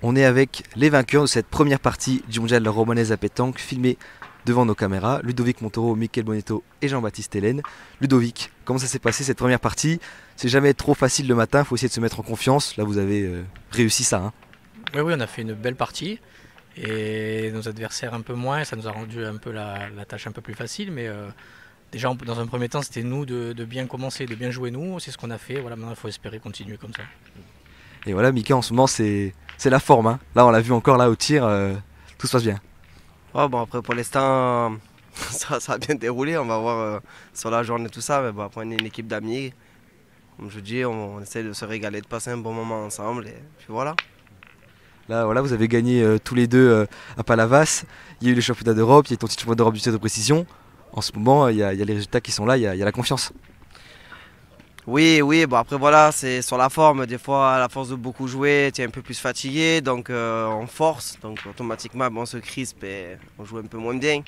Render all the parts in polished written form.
On est avec les vainqueurs de cette première partie du mondial Romanès à pétanque, filmée devant nos caméras, Ludovic Montoro, Mickaël Bonetto et Jean-Baptiste Hélène. Ludovic, comment ça s'est passé cette première partie? C'est jamais trop facile le matin, il faut essayer de se mettre en confiance. Là, vous avez réussi ça. Hein. Oui, on a fait une belle partie et nos adversaires un peu moins. Ça nous a rendu un peu la tâche un peu plus facile, mais déjà dans un premier temps, c'était nous de bien commencer, de bien jouer nous. C'est ce qu'on a fait. Voilà, maintenant il faut espérer continuer comme ça. Et voilà, Mickaël, en ce moment, c'est la forme. Hein. Là, on l'a vu encore là au tir, tout se passe bien. Oh, bon, après, pour l'instant, ça a bien déroulé. On va voir sur la journée tout ça. Mais bon, après, on est une équipe d'amis. Comme je dis, on essaie de se régaler, de passer un bon moment ensemble. Et puis voilà. Là, voilà, vous avez gagné tous les deux à Palavas. Il y a eu les championnats d'Europe, il y a eu ton titre championnat d'Europe du tir de précision. En ce moment, il y a les résultats qui sont là, il y a la confiance. Oui, bon après voilà, c'est sur la forme. Des fois, à la force de beaucoup jouer, tu es un peu plus fatigué, donc on force. Donc automatiquement, on se crispe et on joue un peu moins bien.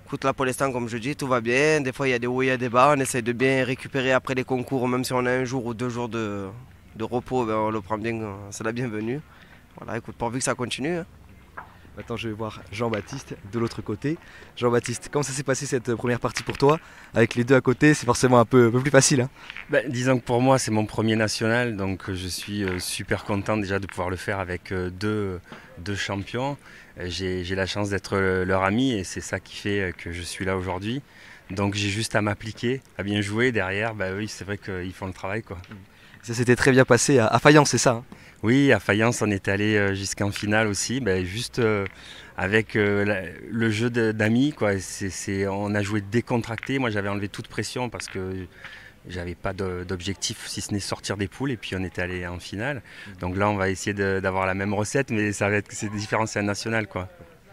Écoute, là pour l'instant, comme je dis, tout va bien. Des fois, il y a des hauts, il y a des bas. On essaie de bien récupérer après les concours, même si on a un jour ou 2 jours de repos, on le prend bien, c'est la bienvenue. Voilà, écoute, pourvu que ça continue. Hein. Maintenant, je vais voir Jean-Baptiste de l'autre côté. Jean-Baptiste, comment ça s'est passé cette première partie pour toi? Avec les deux à côté, c'est forcément un peu plus facile. Hein. Disons que pour moi, c'est mon premier national, donc je suis super content déjà de pouvoir le faire avec deux champions. J'ai la chance d'être leur ami et c'est ça qui fait que je suis là aujourd'hui. Donc j'ai juste à m'appliquer, à bien jouer. Derrière, oui, c'est vrai qu'ils font le travail, quoi. Ça s'était très bien passé à Fayence, c'est ça? Hein. Oui, à Fayence, on est allé jusqu'en finale aussi, juste avec le jeu d'amis, quoi. On a joué décontracté. Moi, j'avais enlevé toute pression parce que j'avais pas d'objectif si ce n'est sortir des poules et puis on était allé en finale. Donc là, on va essayer d'avoir la même recette, mais c'est différent, c'est un national, quoi.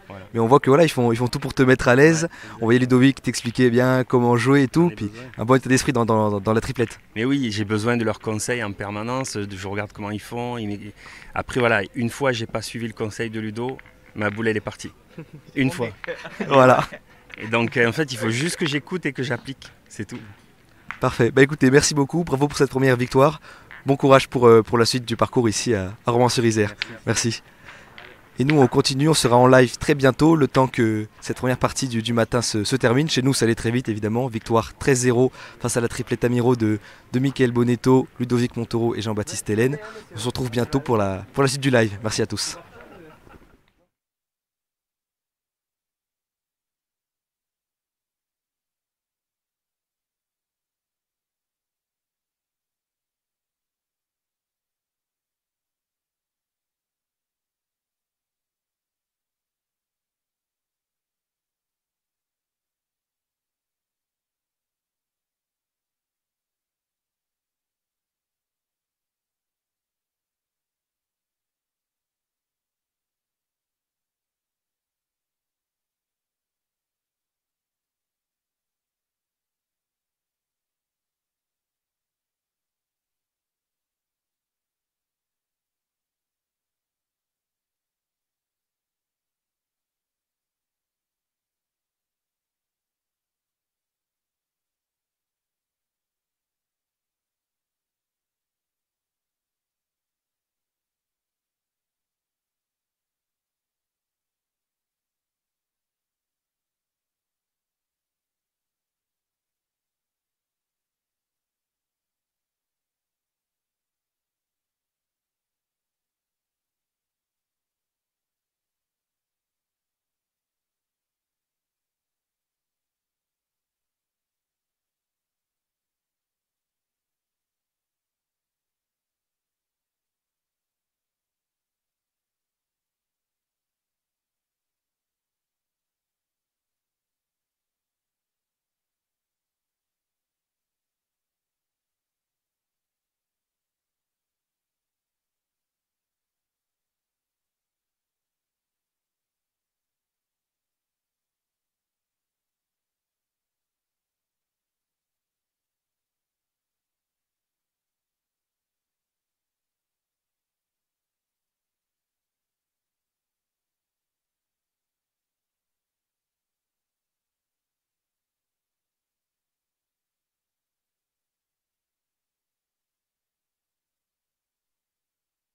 Voilà. Mais on voit que voilà, ils font tout pour te mettre à l'aise. On voyait Ludovic t'expliquer bien comment jouer et tout, puis un bon état d'esprit dans la triplette. Mais oui, j'ai besoin de leurs conseils en permanence. Je regarde comment ils font. Après voilà, une fois j'ai pas suivi le conseil de Ludo, ma boule elle est partie. Une fois. Voilà. Et donc en fait il faut juste que j'écoute et que j'applique, c'est tout. Parfait. Écoutez, merci beaucoup, bravo pour cette première victoire. Bon courage pour la suite du parcours ici à Romans-sur-Isère. Merci. Et nous on continue, on sera en live très bientôt, le temps que cette première partie du matin se termine. Chez nous ça allait très vite évidemment, victoire 13-0 face à la triplette Amiro de Mickaël Bonetto, Ludovic Montoro et Jean-Baptiste Hélène. On se retrouve bientôt pour la suite du live. Merci à tous.